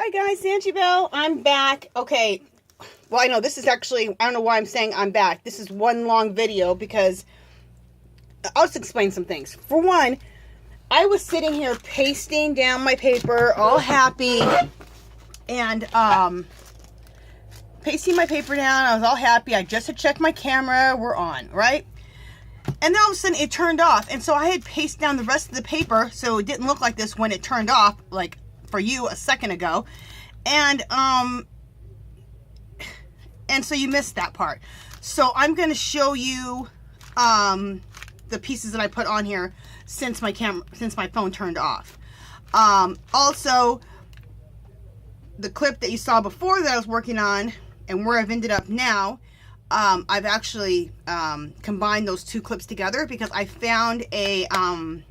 Hi guys, Angie Bell. I'm back. Okay, well I know this is actually, I don't know why I'm saying I'm back. This is one long video because I'll just explain some things. For one, I was sitting here pasting down my paper, all happy, and pasting my paper down. I was all happy. I just had checked my camera. We're on, right? And then all of a sudden it turned off, and so I had pasted down the rest of the paper so it didn't look like this when it turned off, like for you a second ago. And so you missed that part. So I'm going to show you the pieces that I put on here since my phone turned off. Also, the clip that you saw before that I was working on and where I've ended up now, I've actually combined those two clips together because I found an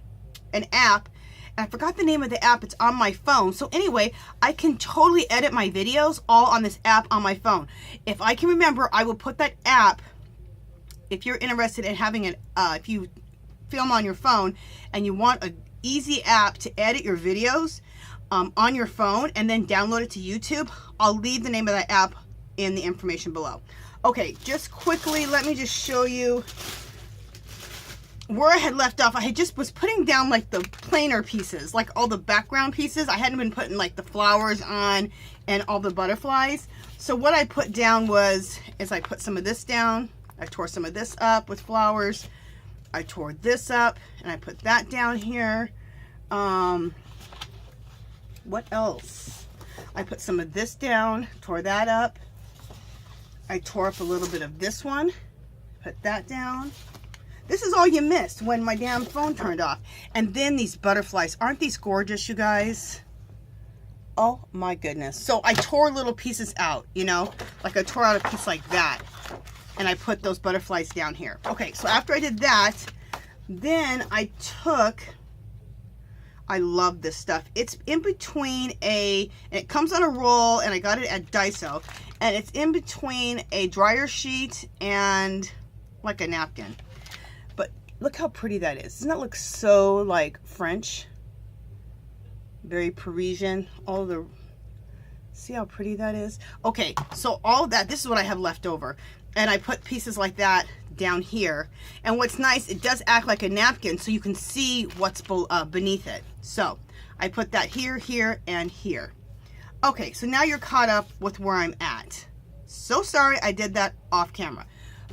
app. I forgot the name of the app. It's on my phone. So anyway, I can totally edit my videos all on this app on my phone. If I can remember, I will put that app, if you're interested in having it, if you film on your phone and you want an easy app to edit your videos on your phone and then download it to YouTube, I'll leave the name of that app in the information below. Okay, just quickly, let me just show you where I had left off. I had just was putting down like the plainer pieces, like all the background pieces. I hadn't been putting like the flowers on and all the butterflies. So what I put down is I put some of this down. I tore some of this up with flowers. I tore this up and I put that down here. What else? I put some of this down, tore that up. I tore up a little bit of this one, put that down. This is all you missed when my damn phone turned off. And then these butterflies. Aren't these gorgeous, you guys? Oh my goodness. So I tore little pieces out, you know, like I tore out a piece like that. And I put those butterflies down here. Okay, so after I did that, then I love this stuff. It's in between and it comes on a roll, and I got it at Daiso. And it's in between a dryer sheet and like a napkin. But look how pretty that is. Doesn't that look so like French? Very Parisian. See how pretty that is? Okay, so all of that, this is what I have left over. And I put pieces like that down here. And what's nice, it does act like a napkin so you can see what's beneath it. So I put that here, here, and here. Okay, so now you're caught up with where I'm at. So sorry I did that off camera.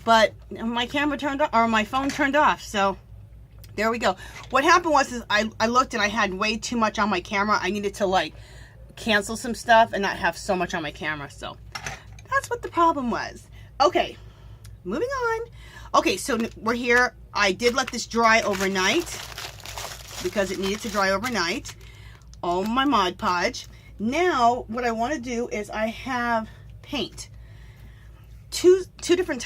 But my camera turned off, or my phone turned off, so there we go. What happened was I looked and I had way too much on my camera. I needed to like cancel some stuff and not have so much on my camera. So that's what the problem was. Okay, moving on. Okay, so we're here. I did let this dry overnight because it needed to dry overnight. Oh, my Mod Podge. Now, what I want to do is I have paint. Two different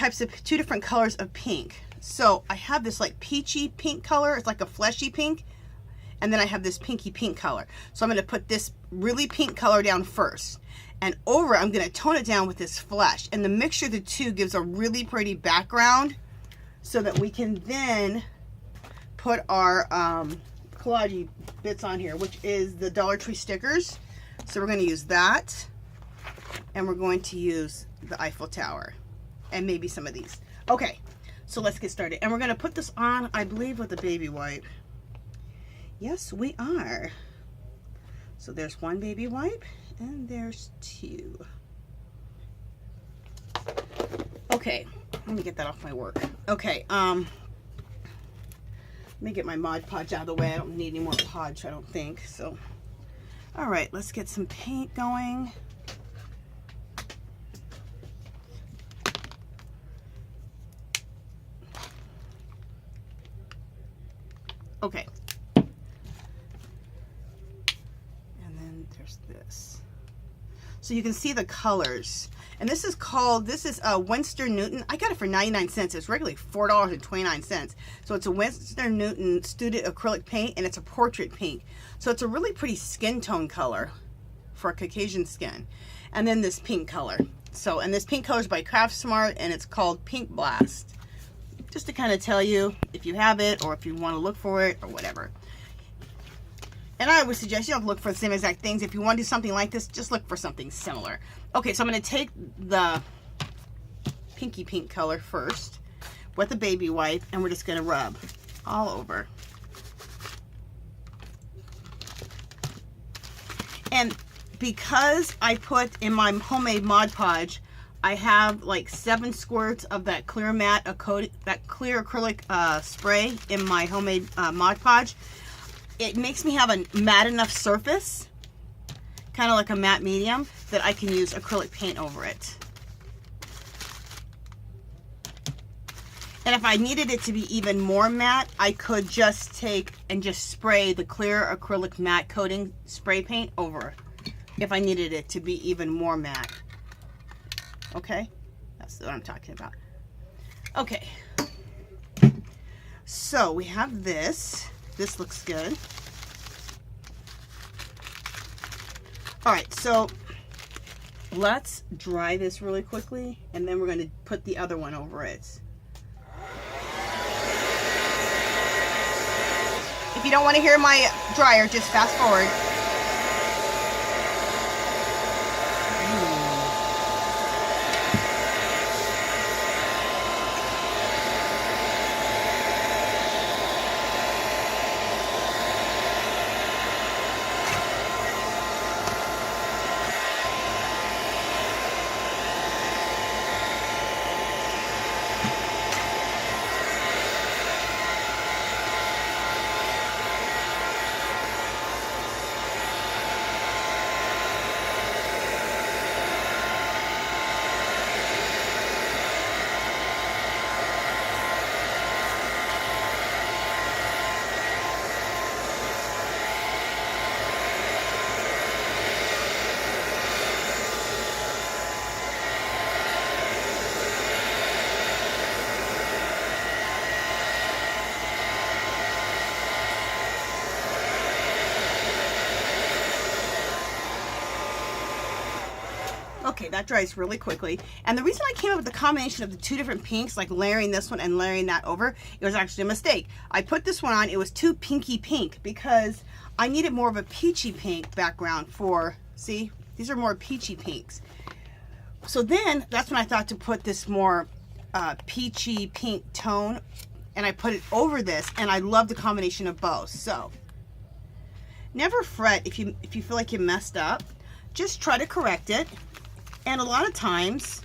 colors of pink. So I have this like peachy pink color. It's like a fleshy pink. And then I have this pinky pink color. So I'm going to put this really pink color down first. And over it, I'm going to tone it down with this flesh. And the mixture of the two gives a really pretty background so that we can then put our collage bits on here, which is the Dollar Tree stickers. So we're going to use that. And we're going to use the Eiffel Tower. And maybe some of these. Okay, so let's get started. And we're going to put this on, I believe, with a baby wipe. Yes, we are. So there's one baby wipe. And there's two. Okay, let me get that off my work. Okay, let me get my Mod Podge out of the way. I don't need any more Podge, I don't think. So, all right, let's get some paint going. Okay. And then there's this. So you can see the colors. And this is Winston Newton. I got it for 99 cents. It's regularly $4.29. So it's a Winston Newton Student Acrylic Paint, and it's a portrait pink. So it's a really pretty skin tone color for a Caucasian skin. And then this pink color. So, and this pink color is by Craft Smart, and it's called Pink Blast. Just to kind of tell you if you have it or if you want to look for it or whatever. And I would suggest you don't look for the same exact things. If you want to do something like this, just look for something similar. Okay, so I'm going to take the pinky pink color first with the baby wipe, and we're just going to rub all over. And because I put in my homemade Mod Podge, I have like 7 squirts of that clear matte, that clear acrylic spray in my homemade Mod Podge. It makes me have a matte enough surface, kind of like a matte medium, that I can use acrylic paint over it. And if I needed it to be even more matte, I could just take and just spray the clear acrylic matte coating spray paint over if I needed it to be even more matte. Okay, that's what I'm talking about. Okay, so we have this. This looks good. All right, so let's dry this really quickly, and then we're going to put the other one over it. If you don't want to hear my dryer, just fast forward. Okay, that dries really quickly. And the reason I came up with the combination of the 2 different pinks, like layering this one and layering that over, it was actually a mistake. I put this one on, it was too pinky pink because I needed more of a peachy pink background for, see, these are more peachy pinks. So then that's when I thought to put this more peachy pink tone, and I put it over this, and I love the combination of both. So never fret if you feel like you messed up. Just try to correct it. And a lot of times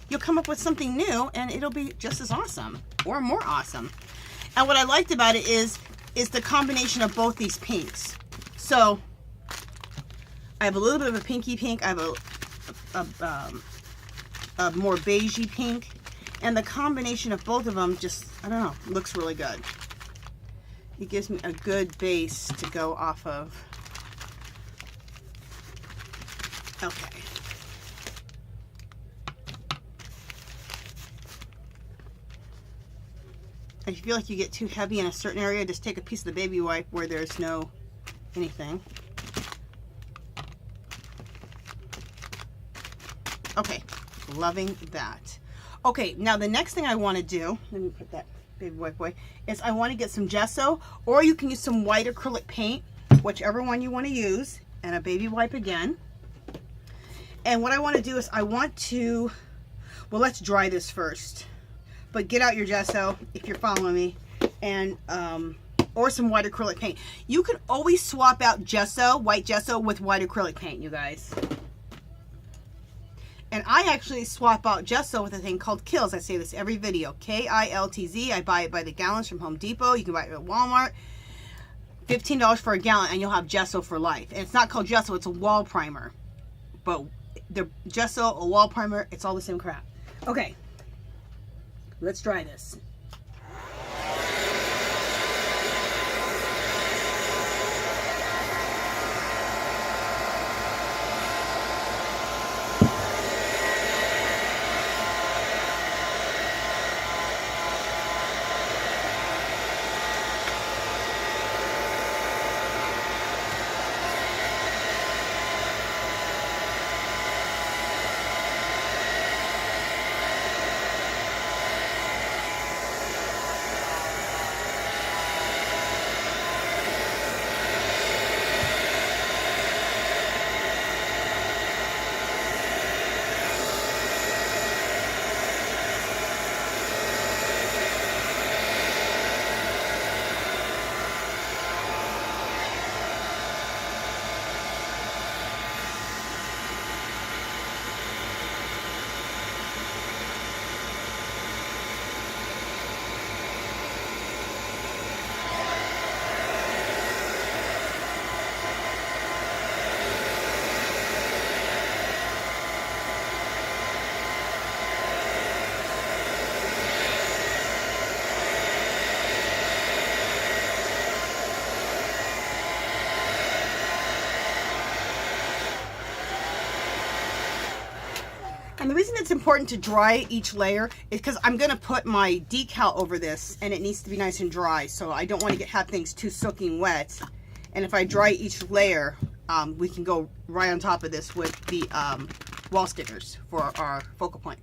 you'll come up with something new and it'll be just as awesome or more awesome. And what I liked about it is the combination of both these pinks. So I have a little bit of a pinky pink, I have a more beigey pink, and the combination of both of them just, I don't know, looks really good. It gives me a good base to go off of. Okay. If you feel like you get too heavy in a certain area, just take a piece of the baby wipe where there's no anything. Okay, loving that. Okay, now the next thing I want to do, let me put that baby wipe away, is I want to get some gesso, or you can use some white acrylic paint, whichever one you want to use, and a baby wipe again. And what I want to do is I want to, well, let's dry this first. But get out your gesso if you're following me, and or some white acrylic paint. You can always swap out gesso, white gesso, with white acrylic paint, you guys. And I actually swap out gesso with a thing called Kilz. I say this every video. K-I-L-T-Z. I buy it by the gallons from Home Depot. You can buy it at Walmart. $15 for a gallon, and you'll have gesso for life. And it's not called gesso, it's a wall primer. But the gesso, a wall primer, it's all the same crap. Okay. Let's try this. And the reason it's important to dry each layer is because I'm going to put my decal over this and it needs to be nice and dry. So I don't want to have things too soaking wet. And if I dry each layer, we can go right on top of this with the wall stickers for our focal point.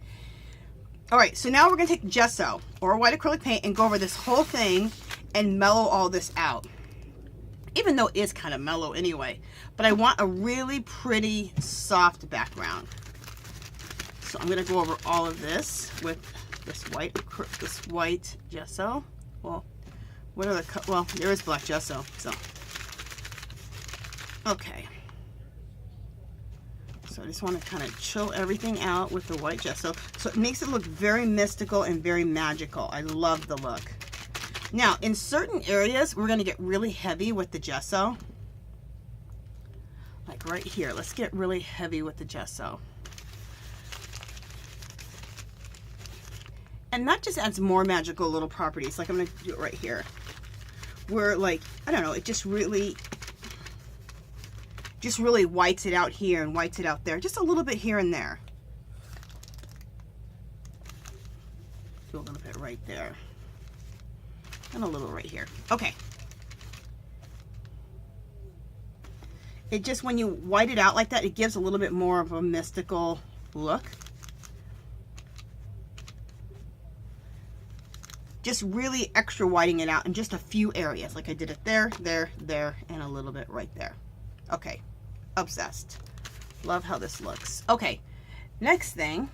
All right, so now we're going to take gesso or white acrylic paint and go over this whole thing and mellow all this out. Even though it is kind of mellow anyway, but I want a really pretty soft background. So I'm going to go over all of this with this white gesso. Well, what are the well, there is black gesso. So okay. So I just want to kind of chill everything out with the white gesso. So it makes it look very mystical and very magical. I love the look. Now, in certain areas, we're going to get really heavy with the gesso. Like right here. Let's get really heavy with the gesso. And that just adds more magical little properties. Like I'm going to do it right here. Where like, I don't know, it just really whites it out here and whites it out there. Just a little bit here and there. Do a little bit right there. And a little right here. Okay. It just, when you white it out like that, it gives a little bit more of a mystical look. Just really extra whiting it out in just a few areas. Like I did it there, there, there, and a little bit right there. Okay. Obsessed. Love how this looks. Okay. Next thing,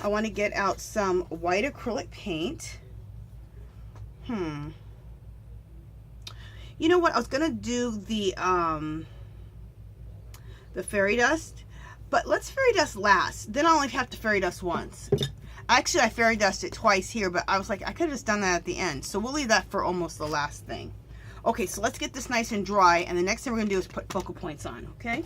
I want to get out some white acrylic paint. You know what? I was gonna do the fairy dust, but let's fairy dust last. Then I only have to fairy dust once. Actually, I fairy dusted twice here, but I was like, I could have just done that at the end. So we'll leave that for almost the last thing. Okay, so let's get this nice and dry, and the next thing we're gonna do is put focal points on. Okay.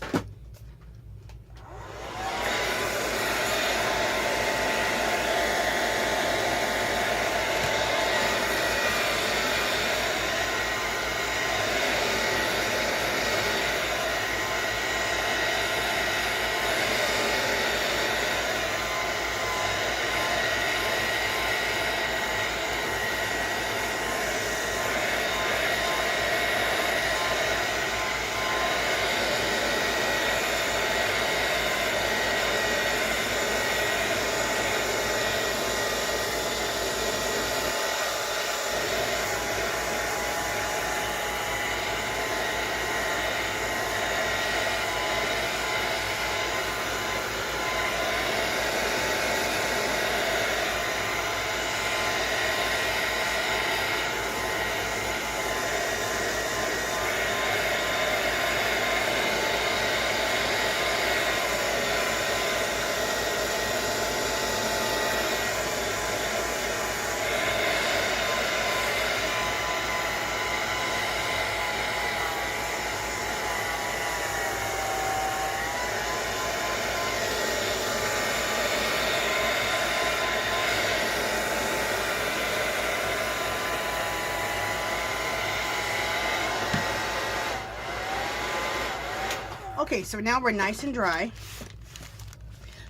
Okay, so now we're nice and dry.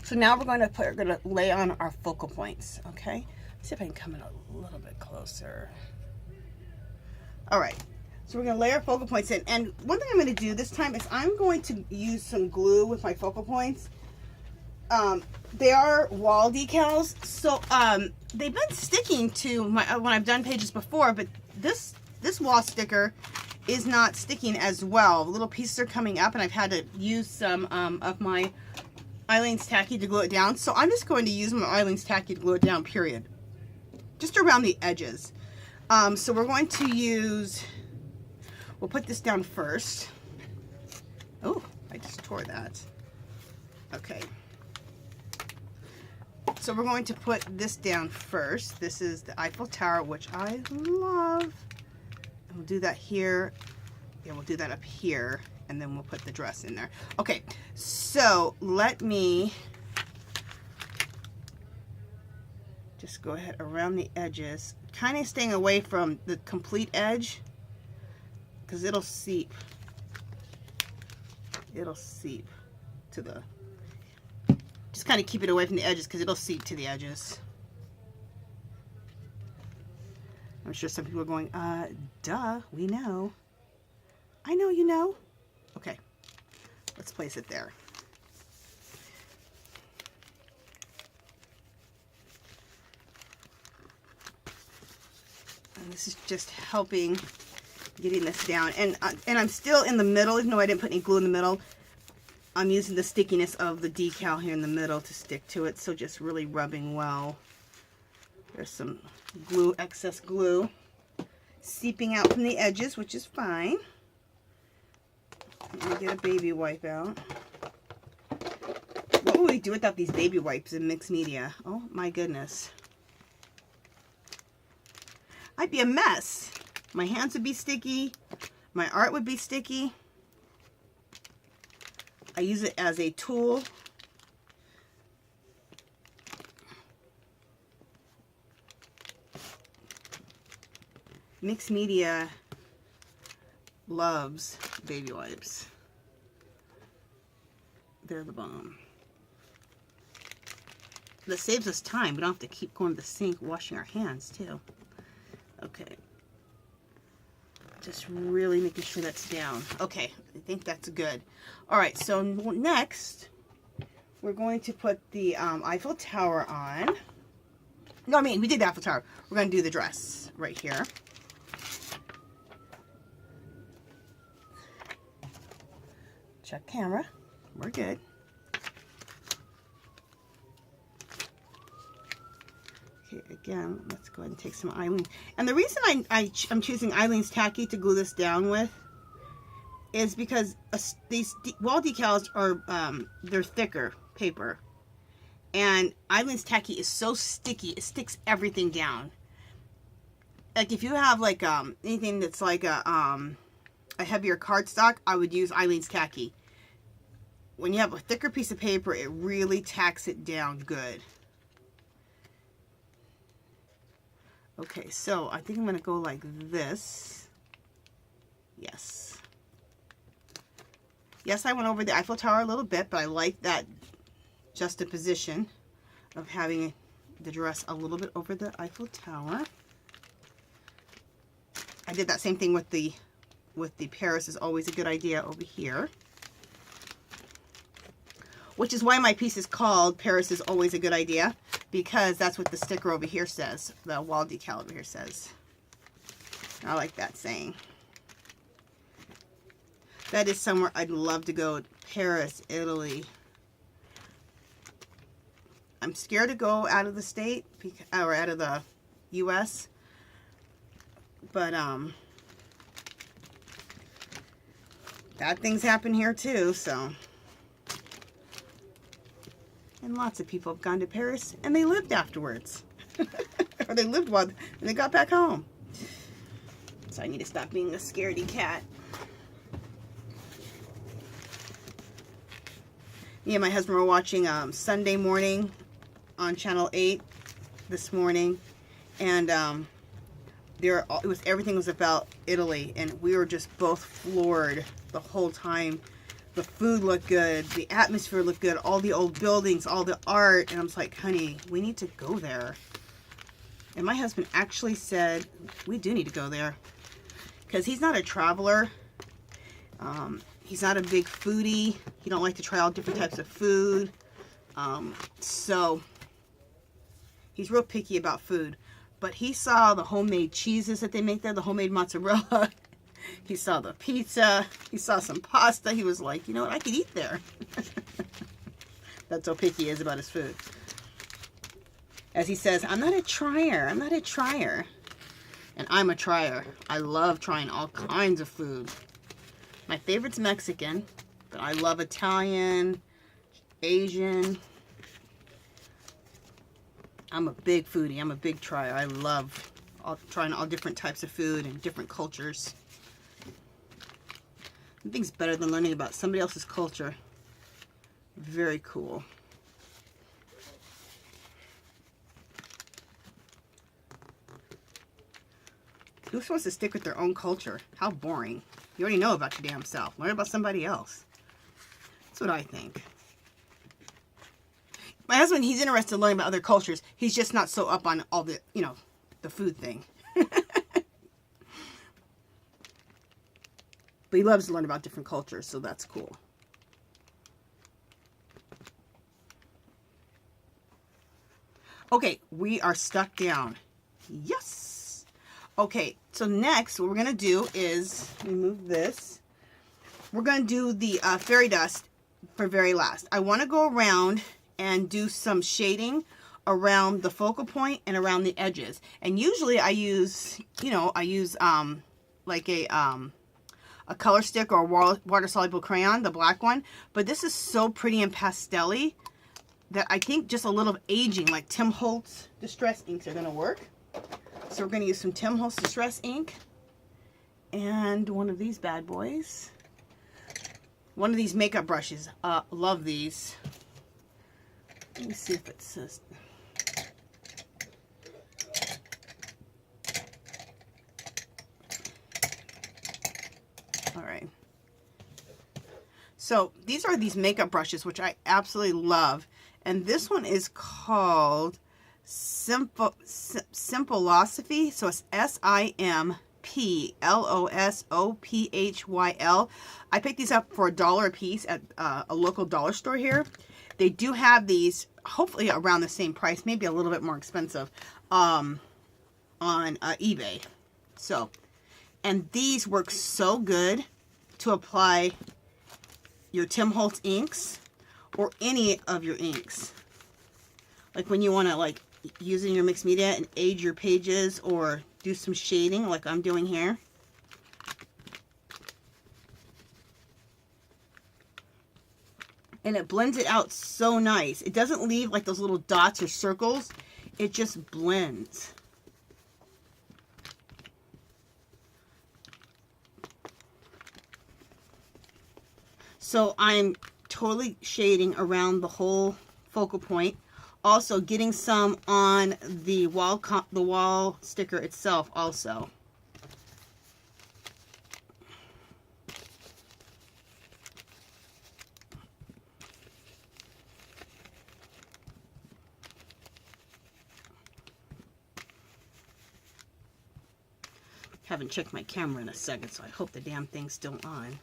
So now we're going to lay on our focal points. Okay, let's see if I can come in a little bit closer. All right, so we're going to lay our focal points in. And one thing I'm going to do this time is I'm going to use some glue with my focal points. They are wall decals, so they've been sticking to my when I've done pages before, but this wall sticker is not sticking as well. The little pieces are coming up, and I've had to use some of my Eileen's Tacky to glue it down. So I'm just going to use my Eileen's Tacky to glue it down, period. Just around the edges. So we're going to use, we'll put this down first. Oh, I just tore that. Okay. So we're going to put this down first. This is the Eiffel Tower, which I love. We'll do that here. Yeah, we'll do that up here, and then we'll put the dress in there. Okay, so let me just go ahead around the edges, kind of staying away from the complete edge, because it'll seep. It'll seep to the Just kind of keep it away from the edges because it'll seep to the edges. I'm sure some people are going, duh, we know. I know you know. Okay, let's place it there. And this is just helping getting this down. And I'm still in the middle, even though I didn't put any glue in the middle. I'm using the stickiness of the decal here in the middle to stick to it, so just really rubbing well. There's some glue, excess glue, seeping out from the edges, which is fine. Let me get a baby wipe out. What would we do without these baby wipes in mixed media? Oh my goodness. I'd be a mess. My hands would be sticky. My art would be sticky. I use it as a tool. Mixed media loves baby wipes. They're the bomb. That saves us time. We don't have to keep going to the sink washing our hands too. Okay. Just really making sure that's down. Okay, I think that's good. All right, so next we're going to put the Eiffel Tower on. No, I mean, we did the Eiffel Tower. We're going to do the dress right here. Check camera. We're good. Okay, again, let's go ahead and take some Eileen. And the reason I'm choosing Eileen's Tacky to glue this down with is because these wall decals are, they're thicker paper. And Eileen's Tacky is so sticky, it sticks everything down. Like if you have like anything that's like a heavier cardstock, I would use Eileen's Tacky. When you have a thicker piece of paper, it really tacks it down good. Okay, so I think I'm going to go like this. Yes. Yes, I went over the Eiffel Tower a little bit, but I like that juxtaposition of having the dress a little bit over the Eiffel Tower. I did that same thing with the Paris is always a good idea over here. Which is why my piece is called Paris is always a good idea, because that's what the sticker over here says. The wall decal over here says. I like that saying. That is somewhere I'd love to go. Paris, Italy. I'm scared to go out of the state, or out of the U.S. But, bad things happen here too, so. And lots of people have gone to Paris and they lived afterwards. Or they lived while and they got back home. So I need to stop being a scaredy cat. Me and my husband were watching Sunday Morning on Channel 8 this morning. And everything was about Italy. And we were just both floored the whole time. The food looked good, the atmosphere looked good, all the old buildings, all the art, and I was like, honey, we need to go there. And my husband actually said, we do need to go there. Because he's not a traveler. He's not a big foodie. He don't like to try all different types of food. So, he's real picky about food. But he saw the homemade cheeses that they make there, the homemade mozzarella. He saw the pizza. He saw some pasta. He was like, you know what? I could eat there. That's how picky he is about his food. As he says, I'm not a trier. I'm not a trier. And I'm a trier. I love trying all kinds of food. My favorite's Mexican, but I love Italian, Asian. I'm a big foodie. I'm a big trier. I love trying all different types of food and different cultures. Nothing's better than learning about somebody else's culture. Very cool. Who's supposed to stick with their own culture? How boring. You already know about your damn self. Learn about somebody else. That's what I think. My husband, he's interested in learning about other cultures. He's just not so up on all the, you know, the food thing. But he loves to learn about different cultures, so that's cool. Okay, we are stuck down. Yes. Okay, so next what we're going to do is remove this. We're going to do the fairy dust for very last. I want to go around and do some shading around the focal point and around the edges. And usually I use, you know, like a color stick or a water-soluble crayon, the black one. But this is so pretty and pastel-y that I think just a little aging, like Tim Holtz Distress inks are going to work. So we're going to use some Tim Holtz Distress ink and one of these bad boys. One of these makeup brushes. Love these. Let me see if it says... Alright. So these are these makeup brushes, which I absolutely love. And this one is called Simpolosophy. So it's Simplossophyl. I picked these up for $1 a piece at a local dollar store here. They do have these, hopefully around the same price, maybe a little bit more expensive, on eBay. So, and these work so good to apply your Tim Holtz inks or any of your inks. Like when you want to like use it in your mixed media and age your pages or do some shading like I'm doing here. And it blends it out so nice. It doesn't leave like those little dots or circles. It just blends. So I'm totally shading around the whole focal point. Also getting some on the wall sticker itself also. Haven't checked my camera in a second, so I hope the damn thing's still on.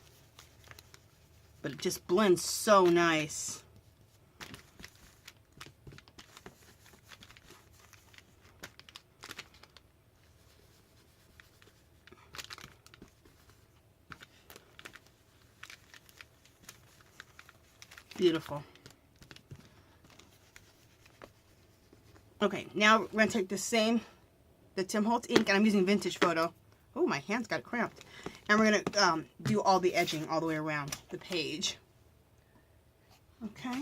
But it just blends so nice. Beautiful. Okay, now we're going to take the Tim Holtz ink, and I'm using Vintage Photo. Oh, my hand's got cramped. And we're going to do all the edging all the way around the page. Okay.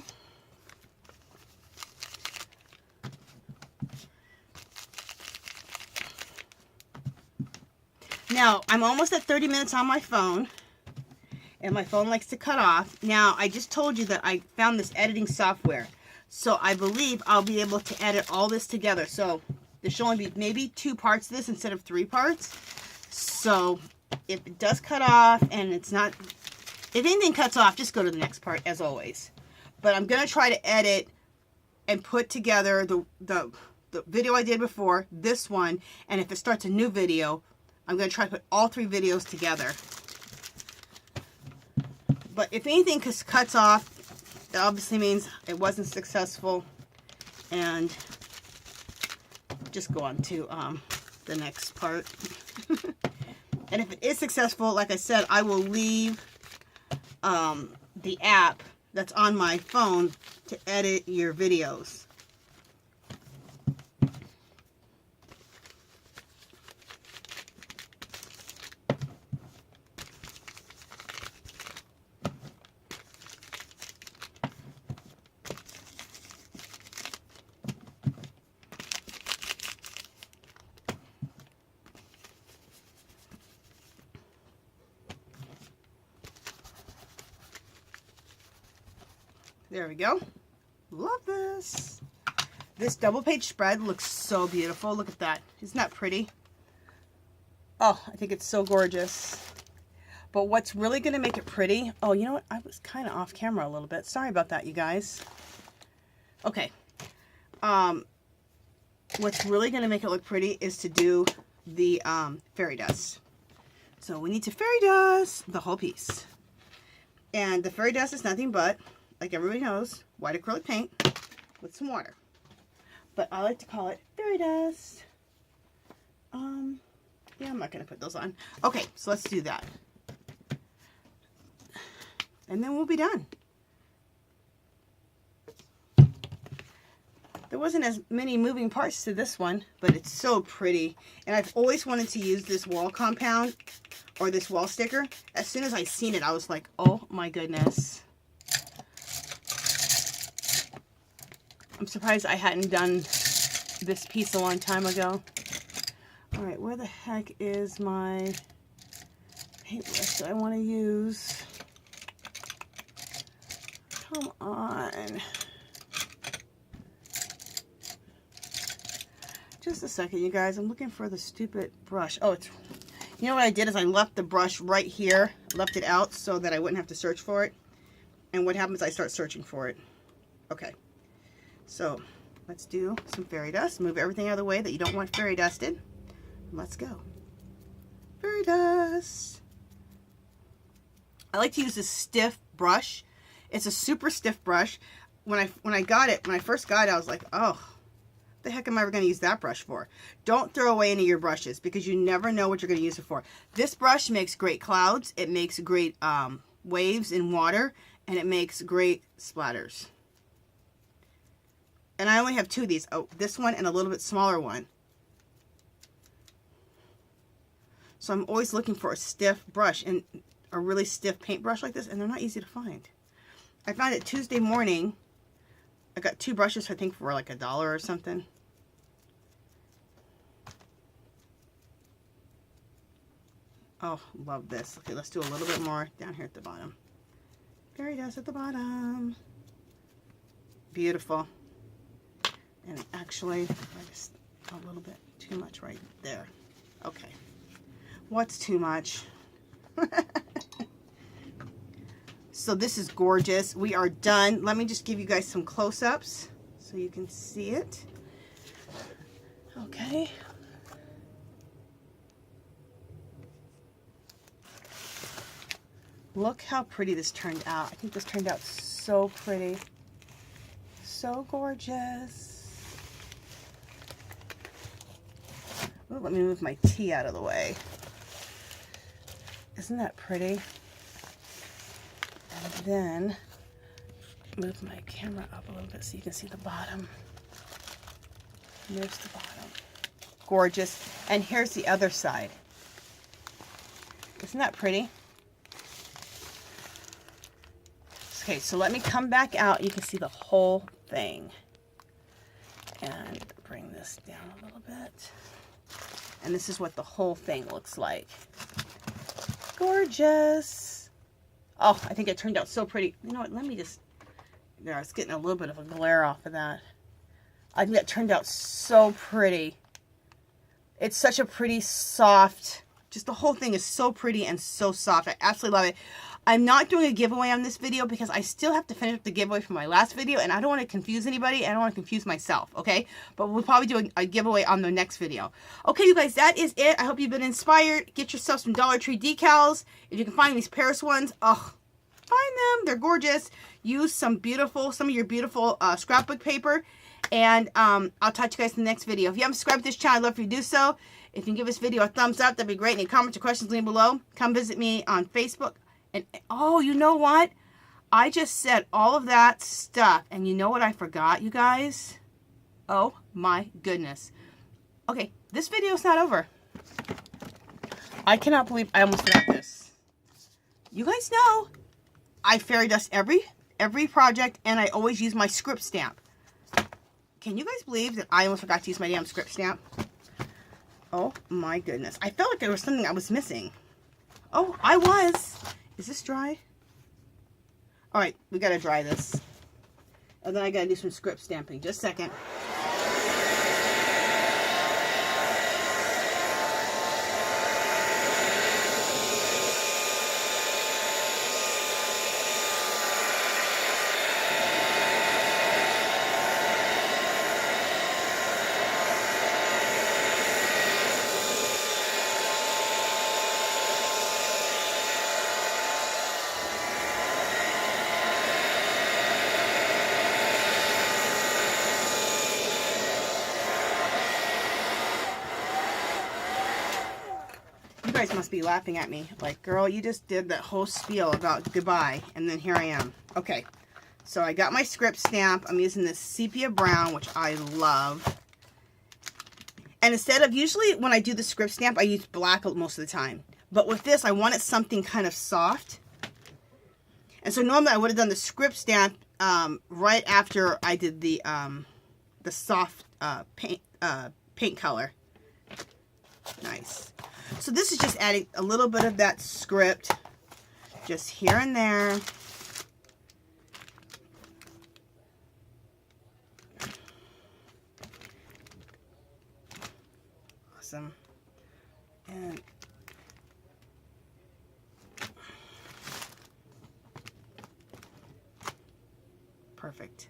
Now, I'm almost at 30 minutes on my phone. And my phone likes to cut off. Now, I just told you that I found this editing software. So I believe I'll be able to edit all this together. So there should only be maybe 2 parts to this instead of 3 parts. So if it does cut off and it's not, if anything cuts off, just go to the next part as always. But I'm going to try to edit and put together the video I did before, this one, and if it starts a new video, I'm going to try to put all 3 videos together. But if anything cuts off, it obviously means it wasn't successful, and just go on to the next part. And if it is successful, like I said, I will leave the app that's on my phone to edit your videos. There we go. Love this. This double page spread looks so beautiful. Look at that. Isn't that pretty? Oh, I think it's so gorgeous. But what's really going to make it pretty... Oh, you know what? I was kind of off camera a little bit. Sorry about that, you guys. Okay. What's really going to make it look pretty is to do the fairy dust. So we need to fairy dust the whole piece. And the fairy dust is nothing but, like everybody knows, white acrylic paint with some water. But I like to call it fairy dust. Yeah, I'm not going to put those on. Okay, so let's do that. And then we'll be done. There wasn't as many moving parts to this one, but it's so pretty. And I've always wanted to use this wall compound or this wall sticker. As soon as I seen it, I was like, oh my goodness. I'm surprised I hadn't done this piece a long time ago. All right, where the heck is my paintbrush that I want to use? Come on. Just a second, you guys. I'm looking for the stupid brush. Oh, it's... You know what I did is I left the brush right here. Left it out so that I wouldn't have to search for it. And what happens, I start searching for it. Okay. So, let's do some fairy dust. Move everything out of the way that you don't want fairy dusted. Let's go. Fairy dust. I like to use this stiff brush. It's a super stiff brush. When I first got it, I was like, oh, the heck am I ever going to use that brush for? Don't throw away any of your brushes because you never know what you're going to use it for. This brush makes great clouds. It makes great waves in water, and it makes great splatters. And I only have two of these. Oh, this one and a little bit smaller one. So I'm always looking for a stiff brush and a really stiff paintbrush like this, and they're not easy to find. I found it Tuesday morning. I got two brushes, I think, for like $1 or something. Oh, love this. Okay, let's do a little bit more down here at the bottom. Fairy dust at the bottom. Beautiful. And actually, I just a little bit too much right there. Okay. What's too much? So this is gorgeous. We are done. Let me just give you guys some close-ups so you can see it. Okay. Look how pretty this turned out. I think this turned out so pretty. So gorgeous. Ooh, let me move my tea out of the way. Isn't that pretty? And then move my camera up a little bit so you can see the bottom. And there's the bottom. Gorgeous. And here's the other side. Isn't that pretty? Okay, so let me come back out. You can see the whole thing. And bring this down a little bit. And this is what the whole thing looks like. Gorgeous. Oh, I think it turned out so pretty. You know what? Let me just... There, I was getting a little bit of a glare off of that. I think that turned out so pretty. It's such a pretty, soft... Just the whole thing is so pretty and so soft. I absolutely love it. I'm not doing a giveaway on this video because I still have to finish up the giveaway from my last video, and I don't want to confuse anybody, and I don't want to confuse myself, okay? But we'll probably do a giveaway on the next video. Okay, you guys, that is it. I hope you've been inspired. Get yourself some Dollar Tree decals. If you can find these Paris ones, oh, find them. They're gorgeous. Use some of your beautiful scrapbook paper, and I'll talk to you guys in the next video. If you haven't subscribed to this channel, I'd love for you to do so. If you can give this video a thumbs up, that'd be great. Any comments or questions, leave below. Come visit me on Facebook. And, oh, you know what? I just said all of that stuff. And you know what I forgot, you guys? Oh, my goodness. Okay, this video's not over. I cannot believe I almost forgot this. You guys know I fairy dust every project, and I always use my script stamp. Can you guys believe that I almost forgot to use my damn script stamp? Oh, my goodness. I felt like there was something I was missing. Oh, I was. Is this dry? All right, we got to dry this. And then I got to do some script stamping. Just a second. guys must be laughing at me. Like, girl, you just did that whole spiel about goodbye, and then here I am. Okay, so I got my script stamp. I'm using this sepia brown, which I love. And instead of, usually when I do the script stamp, I use black most of the time. But with this, I wanted something kind of soft. And so normally I would have done the script stamp right after I did the soft paint color. Nice. So this is just adding a little bit of that script, just here and there. Awesome. And perfect.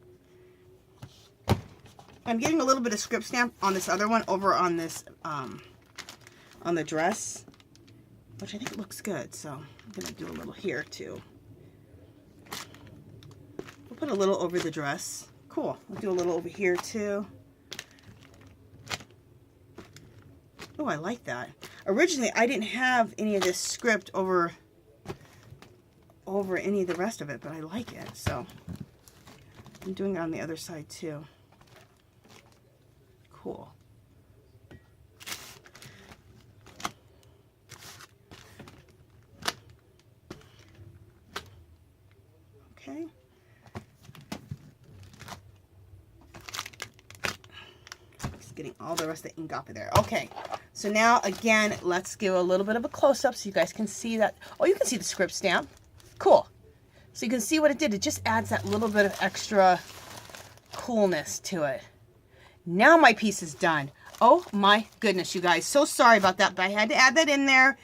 I'm getting a little bit of script stamp on this other one over on this on the dress, which I think looks good. So I'm gonna do a little here too. We'll put a little over the dress. Cool. We'll do a little over here too. Oh, I like that. Originally, I didn't have any of this script over any of the rest of it, but I like it. So I'm doing it on the other side too. Cool. Okay. Just getting all the rest of the ink off of there. Okay. So now, again, let's give a little bit of a close-up so you guys can see that. Oh, you can see the script stamp. Cool. So you can see what it did. It just adds that little bit of extra coolness to it. Now my piece is done. Oh my goodness, you guys. So sorry about that, but I had to add that in there.